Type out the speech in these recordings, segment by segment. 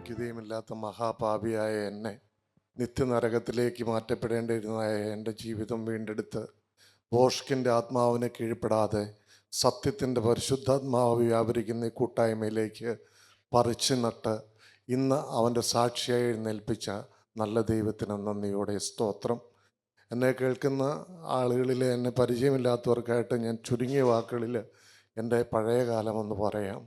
യോഗ്യതയുമില്ലാത്ത മഹാപാപിയായ എന്നെ നിത്യനരകത്തിലേക്ക് മാറ്റപ്പെടേണ്ടിയിരുന്നതായ എൻ്റെ ജീവിതം വീണ്ടെടുത്ത് ബോഷ്കിൻ്റെ ആത്മാവിനെ കീഴ്പ്പെടാതെ സത്യത്തിൻ്റെ പരിശുദ്ധാത്മാവ് വ്യാപരിക്കുന്ന ഈ കൂട്ടായ്മയിലേക്ക് പറിച്ചു നട്ട് ഇന്ന് അവൻ്റെ സാക്ഷിയായി എഴുന്നേൽപ്പിച്ച നല്ല ദൈവത്തിന് നന്ദിയോടെ സ്തോത്രം. എന്നെ കേൾക്കുന്ന ആളുകളിൽ എന്നെ പരിചയമില്ലാത്തവർക്കായിട്ട് ഞാൻ ചുരുങ്ങിയ വാക്കുകളിൽ എൻ്റെ പഴയ കാലമെന്ന് പറയാം.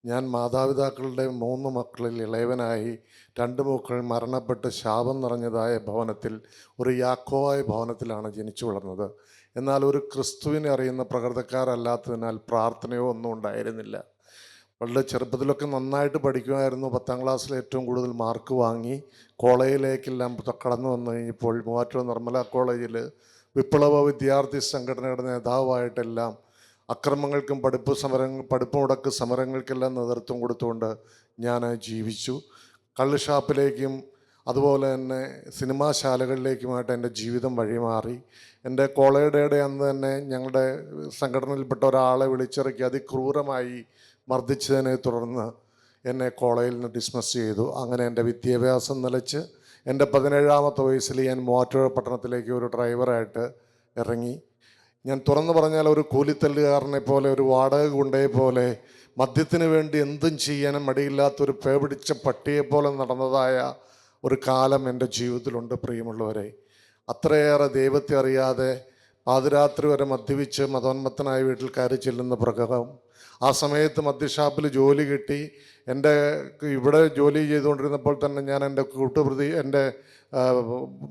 ഞാൻ മാതാപിതാക്കളുടെ 3 മക്കളിൽ ഇളയവനായി 2 മക്കൾ മരണപ്പെട്ട് ശാപം നിറഞ്ഞതായ ഭവനത്തിൽ, ഒരു യാക്കോവായ ഭവനത്തിലാണ് ജനിച്ചു വളർന്നത്. എന്നാൽ ഒരു ക്രിസ്തുവിനെ അറിയുന്ന പ്രകൃതക്കാരല്ലാത്തതിനാൽ പ്രാർത്ഥനയോ ഒന്നും ഉണ്ടായിരുന്നില്ല. വളരെ ചെറുപ്പത്തിലൊക്കെ നന്നായിട്ട് പഠിക്കുമായിരുന്നു. 10ാം ക്ലാസ്സിൽ ഏറ്റവും കൂടുതൽ മാർക്ക് വാങ്ങി കോളേജിലേക്കെല്ലാം കടന്നു വന്നു കഴിഞ്ഞപ്പോൾ മൂവാറ്റുപുഴ നിർമ്മല കോളേജിൽ വിപ്ലവ വിദ്യാർത്ഥി സംഘടനയുടെ നേതാവായിട്ടെല്ലാം അക്രമങ്ങൾക്കും പഠിപ്പ് മുടക്ക് സമരങ്ങൾക്കെല്ലാം നേതൃത്വം കൊടുത്തുകൊണ്ട് ഞാൻ ജീവിച്ചു. കള്ളുഷാപ്പിലേക്കും അതുപോലെ തന്നെ സിനിമാശാലകളിലേക്കുമായിട്ട് എൻ്റെ ജീവിതം വഴിമാറി. എൻ്റെ കോളേജ് അന്ന് തന്നെ ഞങ്ങളുടെ സംഘടനയിൽപ്പെട്ട ഒരാളെ വിളിച്ചിറക്കി അതിക്രൂരമായി മർദ്ദിച്ചതിനെ തുടർന്ന് എന്നെ കോളേജിൽ നിന്ന് ഡിസ്മിസ് ചെയ്തു. അങ്ങനെ എൻ്റെ വിദ്യാഭ്യാസം നിലച്ച് എൻ്റെ 17ാമത്തെ വയസ്സിൽ ഞാൻ മൂവാറ്റുപുഴ പട്ടണത്തിലേക്ക് ഒരു ഡ്രൈവറായിട്ട് ഇറങ്ങി. ഞാൻ തുറന്നു പറഞ്ഞാൽ ഒരു കൂലിത്തല്ലുകാരനെ പോലെ, ഒരു വാടക ഗുണ്ടയെ പോലെ, മദ്യത്തിന് വേണ്ടി എന്തും ചെയ്യാനും മടിയില്ലാത്തൊരു പേപിടിച്ച പട്ടിയെപ്പോലെ നടന്നതായ ഒരു കാലം എൻ്റെ ജീവിതത്തിലുണ്ട് പ്രിയമുള്ളവരെ. അത്രയേറെ ദൈവത്തെ അറിയാതെ പാതിരാത്രി വരെ മദ്യപിച്ച് മതോന്മത്തനായ വീട്ടിൽ കയറി ചെല്ലുന്ന പ്രകടനം. ആ സമയത്ത് മദ്യഷാപ്പിൽ ജോലി കിട്ടി. എൻ്റെ ഇവിടെ ജോലി ചെയ്തുകൊണ്ടിരുന്നപ്പോൾ തന്നെ ഞാൻ എൻ്റെ എൻ്റെ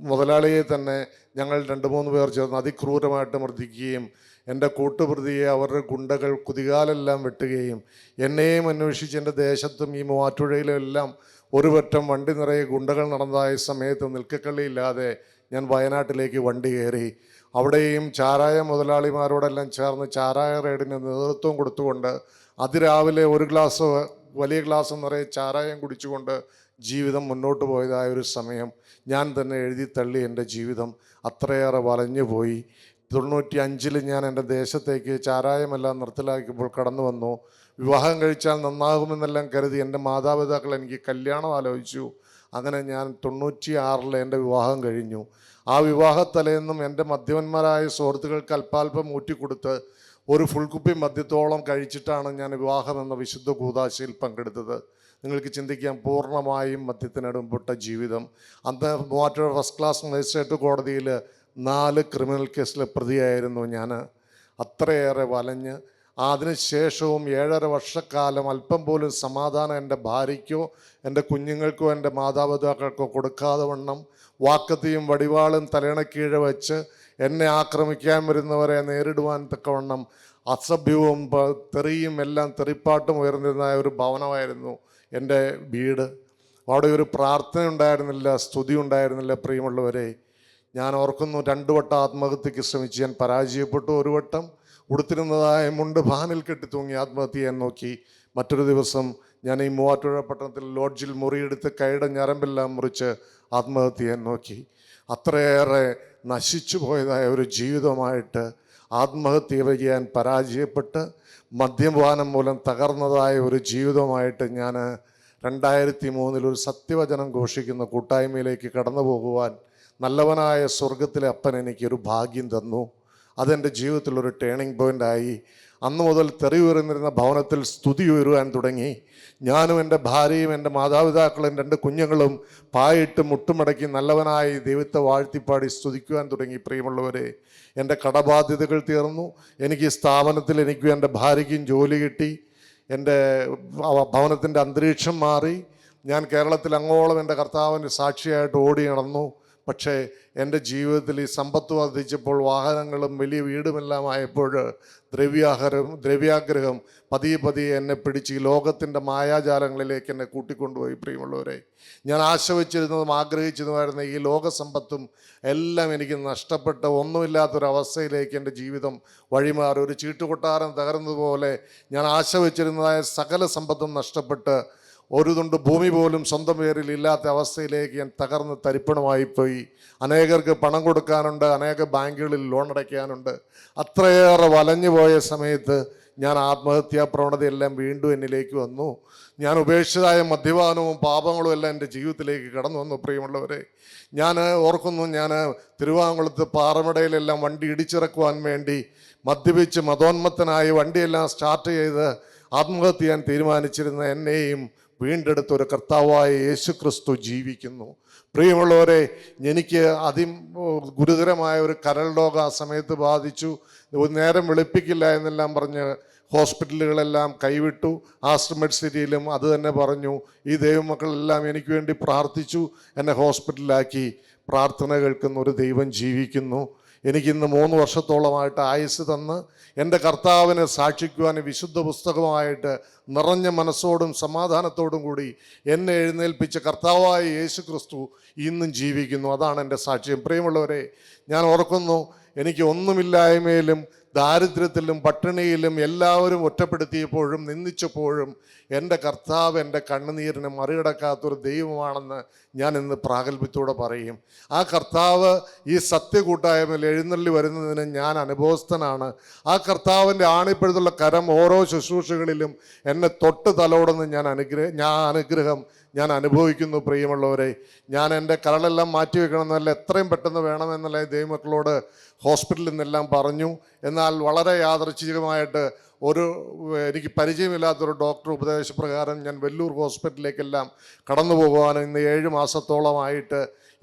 മുതലാളിയെ തന്നെ ഞങ്ങൾ 2-3 പേർ ചേർന്ന് അതിക്രൂരമായിട്ട് മർദ്ദിക്കുകയും എൻ്റെ കൂട്ടുപ്രതിയെ അവരുടെ ഗുണ്ടകൾ കുതികാലെല്ലാം വെട്ടുകയും എന്നെയും അന്വേഷിച്ച് എൻ്റെ ദേശത്തും ഈ മൂവാറ്റുപുഴയിലും എല്ലാം ഒരു വട്ടം വണ്ടി നിറയെ ഗുണ്ടകൾ നടന്നതായ സമയത്ത് നിൽക്കക്കള്ളിയില്ലാതെ ഞാൻ വയനാട്ടിലേക്ക് വണ്ടി കയറി. അവിടെയും ചാരായ മുതലാളിമാരോടെല്ലാം ചേർന്ന് ചാരായ റെയ്ഡിന് നേതൃത്വം കൊടുത്തുകൊണ്ട് അതിരാവിലെ വലിയ ഗ്ലാസ് നിറയെ ചാരായം കുടിച്ചുകൊണ്ട് ജീവിതം മുന്നോട്ട് പോയതായ ഒരു സമയം ഞാൻ തന്നെ എഴുതി തള്ളി. എൻ്റെ ജീവിതം അത്രയേറെ വലഞ്ഞു പോയി. 95 ഞാൻ എൻ്റെ ദേശത്തേക്ക് ചാരായമെല്ലാം നിർത്തലാക്കിയപ്പോൾ കടന്നു വന്നു. വിവാഹം കഴിച്ചാൽ നന്നാകുമെന്നെല്ലാം കരുതി എൻ്റെ മാതാപിതാക്കൾ എനിക്ക് കല്യാണം ആലോചിച്ചു. അങ്ങനെ ഞാൻ 96 എൻ്റെ വിവാഹം കഴിഞ്ഞു. ആ വിവാഹത്തലേന്നും എൻ്റെ മദ്യപന്മാരായ സുഹൃത്തുക്കൾക്ക് അല്പാൽപ്പം ഊറ്റിക്കൊടുത്ത് ഒരു ഫുൾ കുപ്പി മദ്യത്തോളം കഴിച്ചിട്ടാണ് ഞാൻ വിവാഹം എന്ന വിശുദ്ധ കൂദാശയിൽ പങ്കെടുത്തത്. നിങ്ങൾക്ക് ചിന്തിക്കാം, പൂർണ്ണമായും മദ്യത്തിനടുമ്പെട്ട ജീവിതം. അന്ന് മൂവാറ്റുപുഴ ഫസ്റ്റ് ക്ലാസ് മജിസ്ട്രേറ്റ് കോടതിയിൽ 4 ക്രിമിനൽ കേസിൽ പ്രതിയായിരുന്നു ഞാൻ. അത്രയേറെ വലഞ്ഞ് അതിനുശേഷവും 7.5 വർഷക്കാലം അല്പം പോലും സമാധാനം എൻ്റെ ഭാര്യയ്ക്കോ എൻ്റെ കുഞ്ഞുങ്ങൾക്കോ എൻ്റെ മാതാപിതാക്കൾക്കോ കൊടുക്കാതെ വണ്ണം വാക്കത്തിയും വടിവാളും തലയിണക്കീഴെ വെച്ച് എന്നെ ആക്രമിക്കാൻ വരുന്നവരെ നേരിടുവാൻ തക്കവണ്ണം അസഭ്യവും തെറിയും എല്ലാം തെറിപ്പാട്ടും ഉയർന്നിരുന്ന ഒരു ഭവനമായിരുന്നു എൻ്റെ വീട്. അവിടെ ഒരു പ്രാർത്ഥന ഉണ്ടായിരുന്നില്ല, സ്തുതി ഉണ്ടായിരുന്നില്ല. പ്രിയമുള്ളവരെ, ഞാൻ ഓർക്കുന്നു, 2 വട്ടം ആത്മഹത്യക്ക് ശ്രമിച്ച് ഞാൻ പരാജയപ്പെട്ടു. ഒരു വട്ടം ഉടുത്തിരുന്നതായ മുണ്ട് ഫാനിൽ കെട്ടി തൂങ്ങി ആത്മഹത്യ ചെയ്യാൻ നോക്കി. മറ്റൊരു ദിവസം ഞാൻ ഈ മൂവാറ്റുപുഴ പട്ടണത്തിൽ ലോഡ്ജിൽ മുറിയെടുത്ത് കൈയുടെ ഞരമ്പെല്ലാം മുറിച്ച് ആത്മഹത്യ ചെയ്യാൻ നോക്കി. അത്രയേറെ നശിച്ചു പോയതായ ഒരു ജീവിതമായിട്ട് ആത്മഹത്യ ചെയ്യാൻ പരാജയപ്പെട്ട് മദ്യപാനം മൂലം തകർന്നതായ ഒരു ജീവിതമായിട്ട് ഞാൻ 2003 ഒരു സത്യവചനം ഘോഷിക്കുന്ന കൂട്ടായ്മയിലേക്ക് കടന്നു പോകുവാൻ നല്ലവനായ സ്വർഗത്തിലെ അപ്പൻ എനിക്കൊരു ഭാഗ്യം തന്നു. അതെൻ്റെ ജീവിതത്തിലൊരു ടേണിംഗ് പോയിൻ്റായി. അന്നു മുതൽ തെറി ഉയർന്നിരുന്ന ഭവനത്തിൽ സ്തുതി ഉയരുവാൻ തുടങ്ങി. ഞാനും എൻ്റെ ഭാര്യയും എൻ്റെ മാതാപിതാക്കളും 2 കുഞ്ഞുങ്ങളും പായിട്ട് മുട്ടുമടക്കി നല്ലവനായി ദൈവത്തെ വാഴ്ത്തിപ്പാടി സ്തുതിക്കുവാൻ തുടങ്ങി. പ്രിയമുള്ളവരെ, എൻ്റെ കടബാധ്യതകൾ തീർന്നു. എനിക്ക് സ്ഥാപനത്തിൽ എനിക്കും എൻ്റെ ഭാര്യയ്ക്കും ജോലി കിട്ടി. എൻ്റെ ഭവനത്തിൻ്റെ അന്തരീക്ഷം മാറി. ഞാൻ കേരളത്തിൽ അങ്ങോളം എൻ്റെ കർത്താവിൻ്റെ സാക്ഷിയായിട്ട് ഓടി നടന്നു. പക്ഷേ എൻ്റെ ജീവിതത്തിൽ ഈ സമ്പത്ത് വർദ്ധിച്ചപ്പോൾ, വാഹനങ്ങളും വലിയ വീടുമെല്ലാം ആയപ്പോൾ ദ്രവ്യാഗ്രഹം പതിയെ എന്നെ പിടിച്ച് ഈ ലോകത്തിൻ്റെ മായാജാലങ്ങളിലേക്ക് എന്നെ കൂട്ടിക്കൊണ്ടുപോയി. പ്രിയമുള്ളവരെ, ഞാൻ ആശിച്ചിരുന്നതും ആഗ്രഹിച്ചതുമായിരുന്ന ഈ ലോകസമ്പത്തും എല്ലാം എനിക്ക് നഷ്ടപ്പെട്ട ഒന്നുമില്ലാത്തൊരവസ്ഥയിലേക്ക് എൻ്റെ ജീവിതം വഴിമാറി. ഒരു ചീട്ടുകൊട്ടാരം തകർന്നതുപോലെ ഞാൻ ആശിച്ചിരുന്നതായ സകല സമ്പത്തും നഷ്ടപ്പെട്ട് ഒരു തുണ്ട് ഭൂമി പോലും സ്വന്തം പേരിൽ ഇല്ലാത്ത അവസ്ഥയിലേക്ക് ഞാൻ തകർന്ന് തരിപ്പണമായിപ്പോയി. അനേകർക്ക് പണം കൊടുക്കാനുണ്ട്, അനേക ബാങ്കുകളിൽ ലോൺ അടയ്ക്കാനുണ്ട്. അത്രയേറെ വലഞ്ഞു പോയ സമയത്ത് ഞാൻ ആത്മഹത്യാ പ്രവണതയെല്ലാം വീണ്ടും എന്നിലേക്ക് വന്നു. ഞാൻ ഉപേക്ഷിതമായ മദ്യപാനവും പാപങ്ങളും എല്ലാം എൻ്റെ ജീവിതത്തിലേക്ക് കടന്നു വന്നു. പ്രിയമുള്ളവരെ, ഞാൻ ഓർക്കുന്നു, ഞാൻ തിരുവാങ്കുളത്ത് പാറമടയിലെല്ലാം വണ്ടി ഇടിച്ചിറക്കുവാൻ വേണ്ടി മദ്യപിച്ച് മതോന്മത്തനായി വണ്ടിയെല്ലാം സ്റ്റാർട്ട് ചെയ്ത് ആത്മഹത്യ ചെയ്യാൻ തീരുമാനിച്ചിരുന്ന എന്നെയും വീണ്ടെടുത്തൊരു കർത്താവായ യേശു ക്രിസ്തു ജീവിക്കുന്നു. പ്രിയമുള്ളവരെ, എനിക്ക് ഗുരുതരമായ ഒരു കരൾ രോഗം ആ സമയത്ത് ബാധിച്ചു. നേരം വെളുപ്പിക്കില്ല എന്നെല്ലാം പറഞ്ഞ് ഹോസ്പിറ്റലുകളെല്ലാം കൈവിട്ടു. ആസ്റ്റർ മെഡ് സിറ്റിയിലും അത് തന്നെ പറഞ്ഞു. ഈ ദൈവമക്കളെല്ലാം എനിക്ക് വേണ്ടി പ്രാർത്ഥിച്ചു, എന്നെ ഹോസ്പിറ്റലിലാക്കി. പ്രാർത്ഥന കേൾക്കുന്ന ഒരു ദൈവം ജീവിക്കുന്നു. എനിക്കിന്ന് 3 വർഷത്തോളമായിട്ട് ആയുസ് തന്ന് എൻ്റെ കർത്താവിനെ സാക്ഷിക്കുവാൻ വിശുദ്ധ പുസ്തകമായിട്ട് നിറഞ്ഞ മനസ്സോടും സമാധാനത്തോടും കൂടി എന്നെ എഴുന്നേൽപ്പിച്ച കർത്താവായ യേശു ക്രിസ്തു ഇന്നും ജീവിക്കുന്നു. അതാണ് എൻ്റെ സാക്ഷ്യം. പ്രിയമുള്ളവരെ, ഞാൻ ഓർക്കുന്നു, എനിക്ക് ഒന്നുമില്ലായ്മയിലും ദാരിദ്ര്യത്തിലും പട്ടിണിയിലും എല്ലാവരും ഒറ്റപ്പെടുത്തിയപ്പോഴും നിന്ദിച്ചപ്പോഴും എൻ്റെ കർത്താവ് എൻ്റെ കണ്ണുനീരിനെ മറികടക്കാത്തൊരു ദൈവമാണെന്ന് ഞാൻ ഇന്ന് പ്രാഗൽഭ്യത്തോടെ പറയും. ആ കർത്താവ് ഈ സത്യകൂട്ടായ്മയിൽ എഴുന്നള്ളി വരുന്നതിന് ഞാൻ അനുഭവസ്ഥനാണ്. ആ കർത്താവിൻ്റെ ആണിപ്പഴുതുള്ള കരം ഓരോ ശുശ്രൂഷകളിലും എന്നെ തൊട്ട് തലോടുന്ന അനുഗ്രഹം ഞാൻ അനുഭവിക്കുന്നു. പ്രിയമുള്ളവരെ, ഞാൻ എൻ്റെ കരളെല്ലാം മാറ്റിവെക്കണമെന്നല്ല, എത്രയും പെട്ടെന്ന് വേണമെന്നല്ല ദൈവമക്കളോട് ഹോസ്പിറ്റലിൽ നിന്നെല്ലാം പറഞ്ഞു. എന്നാൽ വളരെ യാദൃച്ഛികമായിട്ട് എനിക്ക് പരിചയമില്ലാത്തൊരു ഡോക്ടർ ഉപദേശപ്രകാരം ഞാൻ വെല്ലൂർ ഹോസ്പിറ്റലിലേക്കെല്ലാം കടന്നു പോകുവാനും ഇന്ന് 7 മാസത്തോളമായിട്ട്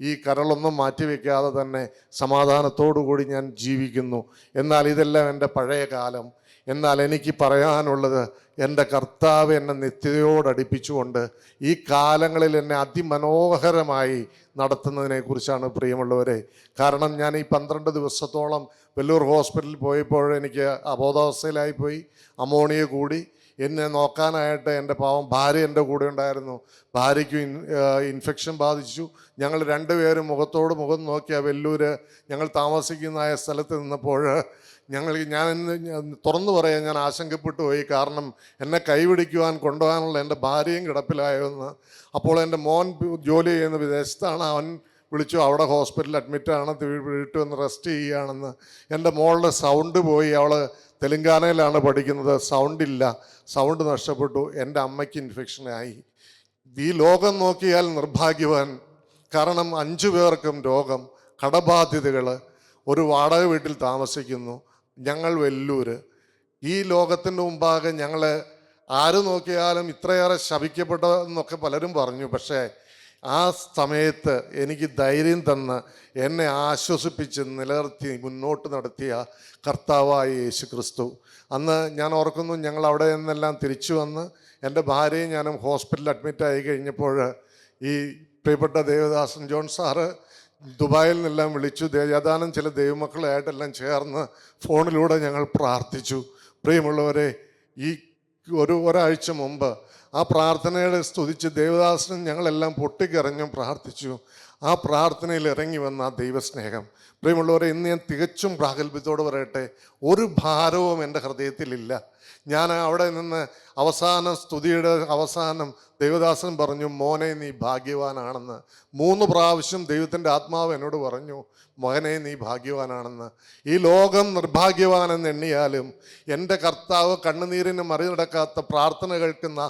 ഈ കരളൊന്നും മാറ്റിവെക്കാതെ തന്നെ സമാധാനത്തോടു കൂടി ഞാൻ ജീവിക്കുന്നു. എന്നാൽ ഇതെല്ലാം എൻ്റെ പഴയ കാലം. എന്നാൽ എനിക്ക് പറയാനുള്ളത്, എൻ്റെ കർത്താവ് എന്നെ നിത്യതയോടടുപ്പിച്ചുകൊണ്ട് ഈ കാലങ്ങളിൽ എന്നെ അതിമനോഹരമായി നടത്തുന്നതിനെക്കുറിച്ചാണ് പ്രിയമുള്ളവരെ. കാരണം ഞാൻ ഈ 12 ദിവസത്തോളം വെല്ലൂർ ഹോസ്പിറ്റലിൽ പോയപ്പോൾ എനിക്ക് അബോധാവസ്ഥയിലായിപ്പോയി. അമോണിയ കൂടി. എന്നെ നോക്കാനായിട്ട് എൻ്റെ പാവം ഭാര്യ എൻ്റെ കൂടെ ഉണ്ടായിരുന്നു. ഭാര്യയ്ക്ക് ഇൻഫെക്ഷൻ ബാധിച്ചു. ഞങ്ങൾ 2 പേരും മുഖത്തോട് മുഖം നോക്കിയ വെല്ലൂര് ഞങ്ങൾ താമസിക്കുന്ന സ്ഥലത്ത് നിന്നപ്പോൾ ഞാൻ തുറന്നു പറയാൻ ഞാൻ ആശങ്കപ്പെട്ടു പോയി. കാരണം എന്നെ കൈപിടിക്കുവാൻ കൊണ്ടുപോകാനുള്ള എൻ്റെ ഭാര്യയും കിടപ്പിലായെന്ന്. അപ്പോൾ എൻ്റെ മോൻ ജോലി ചെയ്യുന്ന വിദേശത്താണ്. അവൻ വിളിച്ചു, അവിടെ ഹോസ്പിറ്റലിൽ അഡ്മിറ്റാണ്, വീട്ടിൽ വന്ന് റെസ്റ്റ് ചെയ്യുകയാണെന്ന്. എൻ്റെ മോളുടെ സൗണ്ട് പോയി. അവൾ തെലങ്കാനയിലാണ് പഠിക്കുന്നത്. സൗണ്ട് നഷ്ടപ്പെട്ടു. എൻ്റെ അമ്മയ്ക്ക് ഇൻഫെക്ഷനായി. ഈ ലോകം നോക്കിയാൽ നിർഭാഗ്യവാൻ. കാരണം 5 പേർക്കും രോഗം, കടബാധ്യതകൾ, ഒരു വാടക വീട്ടിൽ താമസിക്കുന്നു. ഞങ്ങൾ വെല്ലൂര്. ഈ ലോകത്തിൻ്റെ മുമ്പാകെ ഞങ്ങൾ ആര് നോക്കിയാലും ഇത്രയേറെ ശപിക്കപ്പെട്ടതെന്നൊക്കെ പലരും പറഞ്ഞു. പക്ഷേ ആ സമയത്ത് എനിക്ക് ധൈര്യം തന്ന് എന്നെ ആശ്വസിപ്പിച്ച് നിലനിർത്തി മുന്നോട്ട് നടത്തിയ കർത്താവായ യേശു ക്രിസ്തു. അന്ന് ഞാൻ ഓർക്കുന്നു, ഞങ്ങൾ അവിടെ നിന്നെല്ലാം തിരിച്ചു വന്ന് എൻ്റെ ഭാര്യയും ഞാനും ഹോസ്പിറ്റലിൽ അഡ്മിറ്റായി കഴിഞ്ഞപ്പോൾ ഈ പ്രിയപ്പെട്ട ദേവദാസൻ ജോൺ സാറ് ദുബായിൽ നിന്നെല്ലാം വിളിച്ചു. ഏതാനും ചില ദൈവമക്കളായിട്ടെല്ലാം ചേർന്ന് ഫോണിലൂടെ ഞങ്ങൾ പ്രാർത്ഥിച്ചു. പ്രിയമുള്ളവരെ, ഈ ഒരാഴ്ച മുമ്പ് ആ പ്രാർത്ഥനയുടെ സ്തുതിച്ച് ദേവദാസനും ഞങ്ങളെല്ലാം പൊട്ടിക്കരഞ്ഞും പ്രാർത്ഥിച്ചു. ആ പ്രാർത്ഥനയിൽ ഇറങ്ങി വന്ന ആ ദൈവസ്നേഹം. പ്രിയമുള്ളവരെ, ഇന്ന് ഞാൻ തികച്ചും പ്രാഗൽഭ്യത്തോട് പറയട്ടെ, ഒരു ഭാരവും എൻ്റെ ഹൃദയത്തിലില്ല. ഞാൻ അവിടെ നിന്ന് സ്തുതിയുടെ അവസാനം ദൈവദാസൻ പറഞ്ഞു, മോനെ നീ ഭാഗ്യവാനാണെന്ന്. 3 പ്രാവശ്യം ദൈവത്തിൻ്റെ ആത്മാവ് എന്നോട് പറഞ്ഞു, മകനെ നീ ഭാഗ്യവാനാണെന്ന്. ഈ ലോകം നിർഭാഗ്യവാനെന്ന് എണ്ണിയാലും എൻ്റെ കർത്താവ് കണ്ണുനീരിന് മറികടക്കാത്ത പ്രാർത്ഥന കേൾക്കുന്ന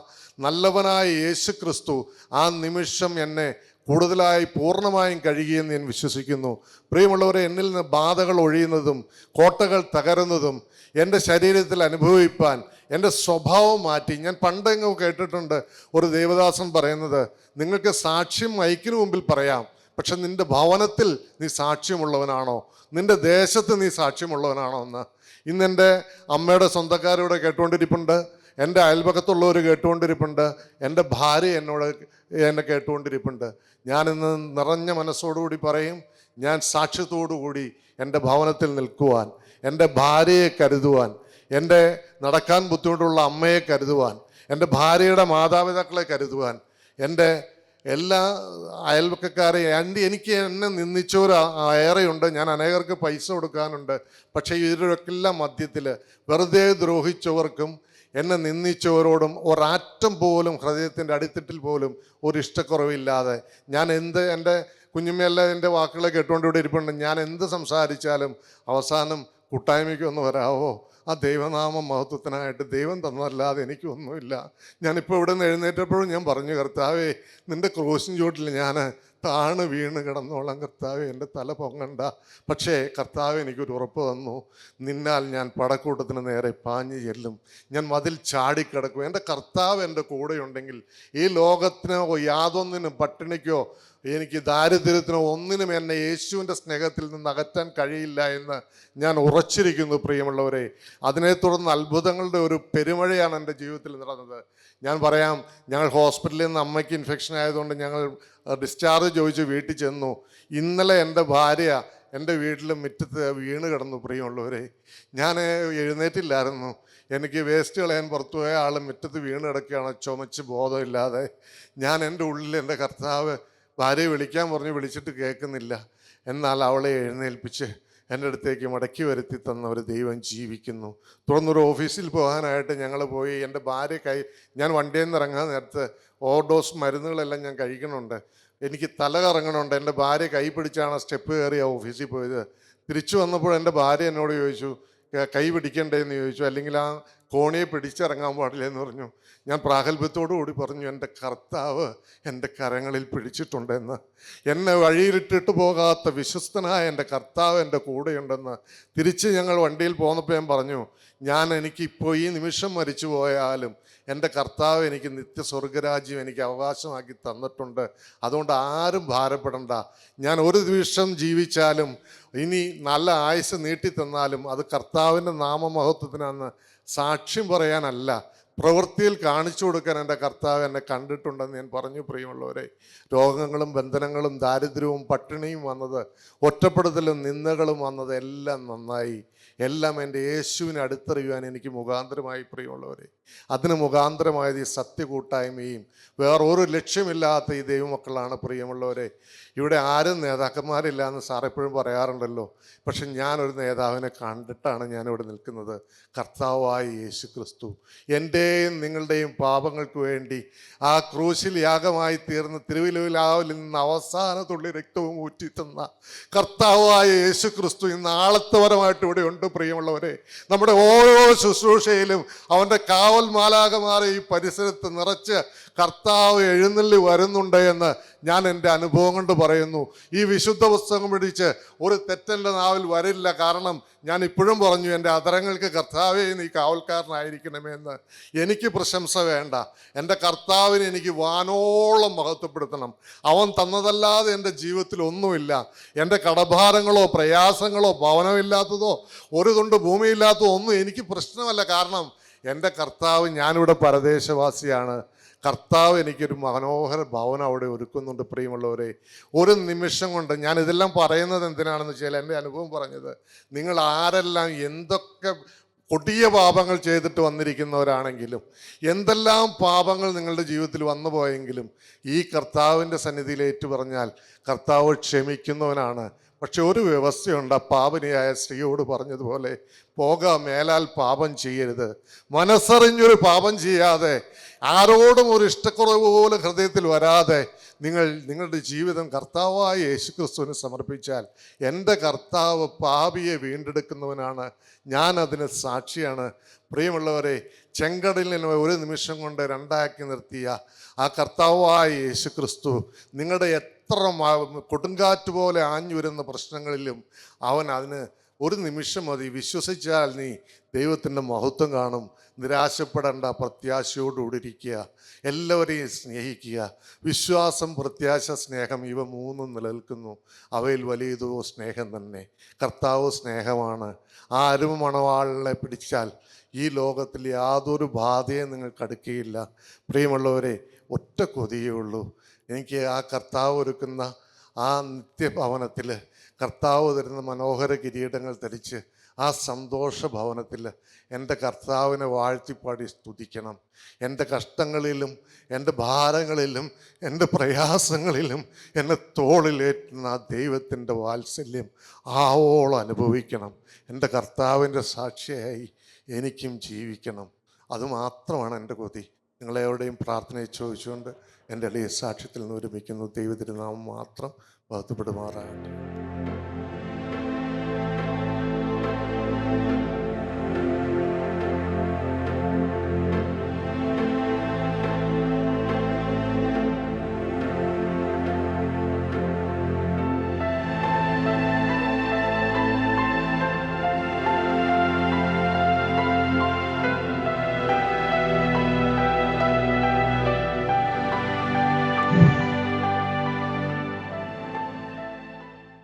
നല്ലവനായ യേശു ക്രിസ്തു ആ നിമിഷം എന്നെ കൂടുതലായി പൂർണ്ണമായും കഴുകിയെന്ന് ഞാൻ വിശ്വസിക്കുന്നു. പ്രിയമുള്ളവരെ, എന്നിൽ നിന്ന് ബാധകൾ ഒഴിയുന്നതും കോട്ടകൾ തകരുന്നതും എൻ്റെ ശരീരത്തിൽ അനുഭവിപ്പാൻ എൻ്റെ സ്വഭാവം മാറ്റി. ഞാൻ പണ്ടെങ്ങോ കേട്ടിട്ടുണ്ട് ഒരു ദേവദാസൻ പറയുന്നത്, നിങ്ങൾക്ക് സാക്ഷ്യം മൈക്കിന് മുമ്പിൽ പറയാം, പക്ഷെ നിൻ്റെ ഭവനത്തിൽ നീ സാക്ഷ്യമുള്ളവനാണോ, നിൻ്റെ ദേശത്ത് നീ സാക്ഷ്യമുള്ളവനാണോ എന്ന്. ഇന്നെൻ്റെ അമ്മയുടെ സ്വന്തക്കാരിവിടെ കേട്ടുകൊണ്ടിരിപ്പുണ്ട്, എൻ്റെ അയൽപക്കത്തുള്ളവർ കേട്ടുകൊണ്ടിരിപ്പുണ്ട്, എൻ്റെ ഭാര്യ എന്നെ കേട്ടുകൊണ്ടിരിപ്പുണ്ട്. ഞാനിന്ന് നിറഞ്ഞ മനസ്സോടുകൂടി പറയും, ഞാൻ സാക്ഷ്യത്തോടുകൂടി എൻ്റെ ഭവനത്തിൽ നിൽക്കുവാൻ, എൻ്റെ ഭാര്യയെ കരുതുവാൻ, എൻ്റെ നടക്കാൻ ബുദ്ധിമുട്ടുള്ള അമ്മയെ കരുതുവാൻ, എൻ്റെ ഭാര്യയുടെ മാതാപിതാക്കളെ കരുതുവാൻ, എൻ്റെ എല്ലാ അയൽവക്കക്കാരെയും എനിക്ക് എന്നെ നിന്ദിച്ചവർ ഏറെയുണ്ട്. ഞാൻ അനേകർക്ക് പൈസ കൊടുക്കാനുണ്ട്. പക്ഷേ ഇതിലൊക്കെല്ലാം മധ്യത്തിൽ വെറുതെ ദ്രോഹിച്ചവർക്കും എന്നെ നിന്ദിച്ചവരോടും ഒരാറ്റം പോലും ഹൃദയത്തിൻ്റെ അടിത്തട്ടിൽ പോലും ഒരു ഇഷ്ടക്കുറവില്ലാതെ ഞാൻ എൻ്റെ കുഞ്ഞുമ്മയെല്ലാം എൻ്റെ വാക്കുകളെ കേട്ടുകൊണ്ടിവിടെ ഇരിപ്പുണ്ട്. ഞാൻ എന്ത് സംസാരിച്ചാലും അവസാനം കൂട്ടായ്മയ്ക്ക് ഒന്ന് വരാവോ, ആ ദൈവനാമ മഹത്വത്തിനായിട്ട് ദൈവം തന്നതല്ലാതെ എനിക്കൊന്നുമില്ല. ഞാനിപ്പോൾ ഇവിടെ നിന്ന് എഴുന്നേറ്റപ്പോഴും ഞാൻ പറഞ്ഞു, കർത്താവേ നിൻ്റെ ക്രൂശിൻ ചുവട്ടിൽ ഞാൻ താണ് വീണ് കിടന്നോളാം കർത്താവേ, എൻ്റെ തല പൊങ്ങണ്ട. പക്ഷേ കർത്താവ് എനിക്കൊരു ഉറപ്പ് തന്നു, നിന്നാൽ ഞാൻ പടക്കൂട്ടത്തിന് നേരെ പാഞ്ഞു ചെല്ലും, ഞാൻ മതിൽ ചാടിക്കിടക്കും. എൻ്റെ കർത്താവ് എൻ്റെ കൂടെയുണ്ടെങ്കിൽ ഈ ലോകത്തിനോ യാതൊന്നിനും, പട്ടിണിക്കോ എനിക്ക് ദാരിദ്ര്യത്തിനോ ഒന്നിനും എന്നെ യേശുവിൻ്റെ സ്നേഹത്തിൽ നിന്ന് അകറ്റാൻ കഴിയില്ല എന്ന് ഞാൻ ഉറച്ചിരിക്കുന്നു പ്രിയമുള്ളവരെ. അതിനെ തുടർന്ന് അത്ഭുതങ്ങളുടെ ഒരു പെരുമഴയാണ് എൻ്റെ ജീവിതത്തിൽ നടന്നത്. ഞാൻ പറയാം, ഞങ്ങൾ ഹോസ്പിറ്റലിൽ നിന്ന് അമ്മയ്ക്ക് ഇൻഫെക്ഷൻ ആയതുകൊണ്ട് ഞങ്ങൾ ഡിസ്ചാർജ് ചോദിച്ച് വീട്ടിൽ ചെന്നു. ഇന്നലെ എൻ്റെ ഭാര്യ എൻ്റെ വീട്ടിൽ മുറ്റത്ത് വീണ് കിടന്നു പ്രിയമുള്ളവരെ. ഞാൻ എഴുന്നേറ്റില്ലായിരുന്നു. എനിക്ക് വേസ്റ്റ് കളയാൻ പുറത്തു പോയ ആൾ മുറ്റത്ത് വീണ് കിടക്കുകയാണ്, ചുമച്ച് ബോധമില്ലാതെ. ഞാൻ എൻ്റെ ഉള്ളിൽ എൻ്റെ കർത്താവ് ഭാര്യയെ വിളിക്കാൻ പറഞ്ഞ് വിളിച്ചിട്ട് കേൾക്കുന്നില്ല. എന്നാൽ അവളെ എഴുന്നേൽപ്പിച്ച് എൻ്റെ അടുത്തേക്ക് മടക്കി വരുത്തി തന്ന ഒരു ദൈവം ജീവിക്കുന്നു. തുടർന്നൊരു ഓഫീസിൽ പോകാനായിട്ട് ഞങ്ങൾ പോയി. എൻ്റെ ഭാര്യ ഞാൻ വണ്ടിയിൽ നിന്ന് ഇറങ്ങാൻ നേരത്ത് ഓവർഡോസ് മരുന്നുകളെല്ലാം ഞാൻ കഴിക്കണുണ്ട്. എനിക്ക് തല കറങ്ങണുണ്ട്. എൻ്റെ ഭാര്യ കൈ പിടിച്ചാണ് സ്റ്റെപ്പ് കയറി ആ ഓഫീസിൽ പോയത്. തിരിച്ചു വന്നപ്പോൾ എൻ്റെ ഭാര്യ എന്നോട് ചോദിച്ചു, കൈ പിടിക്കണ്ടേ എന്ന് ചോദിച്ചു, അല്ലെങ്കിൽ ആ കോണിയെ പിടിച്ചിറങ്ങാൻ പാടില്ല എന്ന് പറഞ്ഞു. ഞാൻ പ്രാഗൽഭ്യത്തോടു കൂടി പറഞ്ഞു, എൻ്റെ കർത്താവ് എൻ്റെ കരങ്ങളിൽ പിടിച്ചിട്ടുണ്ടെന്ന്. എന്നെ വഴിയിലിട്ടിട്ട് പോകാത്ത വിശ്വസ്തനായ എൻ്റെ കർത്താവ് എൻ്റെ കൂടെയുണ്ടെന്ന്. തിരിച്ച് ഞങ്ങൾ വണ്ടിയിൽ പോന്നപ്പോൾ ഞാൻ പറഞ്ഞു, എനിക്കിപ്പോൾ ഈ നിമിഷം മരിച്ചു പോയാലും എൻ്റെ കർത്താവ് എനിക്ക് നിത്യസ്വർഗരാജ്യം എനിക്ക് അവകാശമാക്കി തന്നിട്ടുണ്ട്. അതുകൊണ്ട് ആരും ഭാരപ്പെടണ്ട. ഞാൻ ഒരു നിമിഷം ജീവിച്ചാലും ഇനി നല്ല ആയുസ് നീട്ടിത്തന്നാലും അത് കർത്താവിൻ്റെ നാമമഹത്വത്തിനാണ്, സാക്ഷ്യം പറയാനല്ല, പ്രവൃത്തിയിൽ കാണിച്ചു കൊടുക്കാൻ എൻ്റെ കർത്താവ് എന്നെ കണ്ടിട്ടുണ്ടെന്ന് ഞാൻ പറഞ്ഞു പ്രിയമുള്ളവരെ. രോഗങ്ങളും ബന്ധനങ്ങളും ദാരിദ്ര്യവും പട്ടിണിയും വന്നത്, ഒറ്റപ്പെടുത്തലും നിന്ദകളും വന്നത് എല്ലാം നന്നായി. എല്ലാം എൻ്റെ യേശുവിനെ അടുത്തറിയുവാൻ എനിക്ക് മുഖാന്തരമായി പ്രിയമുള്ളവരെ. അതിന് മുഖാന്തരമായത് ഈ സത്യകൂട്ടായ്മയും വേറൊരു ലക്ഷ്യമില്ലാത്ത ഈ ദൈവമക്കളാണ് പ്രിയമുള്ളവരെ. ഇവിടെ ആരും നേതാക്കന്മാരില്ല എന്ന് സാർ എപ്പോഴും പറയാറുണ്ടല്ലോ. പക്ഷെ ഞാനൊരു നേതാവിനെ കണ്ടിട്ടാണ് ഞാനിവിടെ നിൽക്കുന്നത്. കർത്താവായ യേശു ക്രിസ്തു എൻ്റെയും നിങ്ങളുടെയും പാപങ്ങൾക്ക് വേണ്ടി ആ ക്രൂശിൽ യാഗമായി തീർന്ന തിരുവിലാവിൽ നിന്ന് അവസാന തുള്ളി രക്തവും ഊറ്റി തന്ന കർത്താവായ യേശു ക്രിസ്തു ഇന്ന് ആളത്വപരമായിട്ട് ഇവിടെ ഉണ്ട് പ്രിയമുള്ളവരെ. നമ്മുടെ ഓരോ ശുശ്രൂഷയിലും അവൻ്റെ കാവൽ മാലാഖമാരെ ഈ പരിസരത്ത് നിറച്ച് കർത്താവ് എഴുന്നള്ളി വരുന്നുണ്ട് എന്ന് ഞാൻ എൻ്റെ അനുഭവം കൊണ്ട് പറയുന്നു. ഈ വിശുദ്ധ പുസ്തകം പിടിച്ച് ഒരു തെറ്റെൻ്റെ നാവിൽ വരില്ല. കാരണം ഞാൻ ഇപ്പോഴും പറഞ്ഞു, എൻ്റെ അധരങ്ങൾക്ക് കർത്താവേ നീ കാവൽക്കാരനായിരിക്കണമേ എന്ന്. എനിക്ക് പ്രശംസ വേണ്ട. എൻ്റെ കർത്താവിനെ എനിക്ക് വാനോളം മഹത്വപ്പെടുത്തണം. അവൻ തന്നതല്ലാതെ എൻ്റെ ജീവിതത്തിൽ ഒന്നുമില്ല. എൻ്റെ കടഭാരങ്ങളോ പ്രയാസങ്ങളോ ഭവനമില്ലാത്തതോ ഒരു തുണ്ട് ഭൂമിയില്ലാത്തതോ ഒന്നും എനിക്ക് പ്രശ്നമല്ല. കാരണം എൻ്റെ കർത്താവ്, ഞാനിവിടെ പരദേശവാസിയാണ്, കർത്താവ് എനിക്കൊരു മനോഹര ഭവനം അവിടെ ഒരുക്കുന്നുണ്ട് പ്രിയമുള്ളവരെ. ഒരു നിമിഷം കൊണ്ട് ഞാൻ ഇതെല്ലാം പറയുന്നത് എന്തിനാണെന്ന് വെച്ചാൽ, എൻ്റെ അനുഭവം പറഞ്ഞത്, നിങ്ങൾ ആരെല്ലാം എന്തൊക്കെ കൊടിയ പാപങ്ങൾ ചെയ്തിട്ട് വന്നിരിക്കുന്നവരാണെങ്കിലും, എന്തെല്ലാം പാപങ്ങൾ നിങ്ങളുടെ ജീവിതത്തിൽ വന്നു പോയെങ്കിലും, ഈ കർത്താവിൻ്റെ സന്നിധിയിൽ ഏറ്റു പറഞ്ഞാൽ കർത്താവ് ക്ഷമിക്കുന്നവനാണ്. പക്ഷെ ഒരു വ്യവസ്ഥയുണ്ട്. ആ പാപിനിയായ സ്ത്രീയോട് പറഞ്ഞതുപോലെ, പോകാം, മേലാൽ പാപം ചെയ്യരുത്. മനസ്സറിഞ്ഞൊരു പാപം ചെയ്യാതെ, ആരോടും ഒരു ഇഷ്ടക്കുറവ് പോലും ഹൃദയത്തിൽ വരാതെ നിങ്ങളുടെ ജീവിതം കർത്താവായ യേശുക്രിസ്തുവിന് സമർപ്പിച്ചാൽ, എൻ്റെ കർത്താവ് പാപിയെ വീണ്ടെടുക്കുന്നവനാണ്. ഞാൻ അതിന് സാക്ഷിയാണ് പ്രിയമുള്ളവരെ. ചെങ്കടലിനെ ഒരു നിമിഷം കൊണ്ട് രണ്ടാക്കി നിർത്തിയ ആ കർത്താവായ യേശുക്രിസ്തു നിങ്ങളുടെ എത്ര കൊടുങ്കാറ്റ് പോലെ ആഞ്ഞു വരുന്ന പ്രശ്നങ്ങളിലും അവൻ അതിന് ഒരു നിമിഷം മതി. വിശ്വസിച്ചാൽ നീ ദൈവത്തിൻ്റെ മഹത്വം കാണും. നിരാശപ്പെടേണ്ട, പ്രത്യാശയോടുകൂടി ഇരിക്കുക. എല്ലാവരെയും സ്നേഹിക്കുക. വിശ്വാസം, പ്രത്യാശ, സ്നേഹം, ഇവ മൂന്നും നിലനിൽക്കുന്നു. അവയിൽ വലിയതോ സ്നേഹം തന്നെ. കർത്താവ് സ്നേഹമാണ്. ആ അരുമ മണവാളിനെ പിടിച്ചാൽ ഈ ലോകത്തിൽ യാതൊരു ബാധയും നിങ്ങൾക്ക് അടുക്കുകയില്ല. പ്രിയമുള്ളവരെ, ഒറ്റ കൊതിയേ ഉള്ളൂ, എനിക്ക് ആ കർത്താവ് ഒരുക്കുന്ന ആ നിത്യഭവനത്തിൽ കർത്താവ് തരുന്ന മനോഹര കിരീടങ്ങൾ ധരിച്ച് ആ സന്തോഷ ഭവനത്തിൽ എൻ്റെ കർത്താവിനെ വാഴ്ത്തിപ്പാടി സ്തുതിക്കണം. എൻ്റെ കഷ്ടങ്ങളിലും എൻ്റെ ഭാരങ്ങളിലും എൻ്റെ പ്രയാസങ്ങളിലും എന്നെ തോളിലേറ്റുന്ന ആ ദൈവത്തിൻ്റെ വാത്സല്യം ആവോളം അനുഭവിക്കണം. എൻ്റെ കർത്താവിൻ്റെ സാക്ഷിയായി എനിക്കും ജീവിക്കണം. അതുമാത്രമാണ് എൻ്റെ കൊതി. നിങ്ങളെവിടെയും പ്രാർത്ഥനയെ ചോദിച്ചുകൊണ്ട് എൻ്റെ എളിയ സാക്ഷ്യത്തിൽ നിന്ന് ഒരുമിക്കുന്നു. ദൈവത്തിൻ്റെ നാമം മാത്രം ബഹുത്തപ്പെടുമാറാകട്ടെ.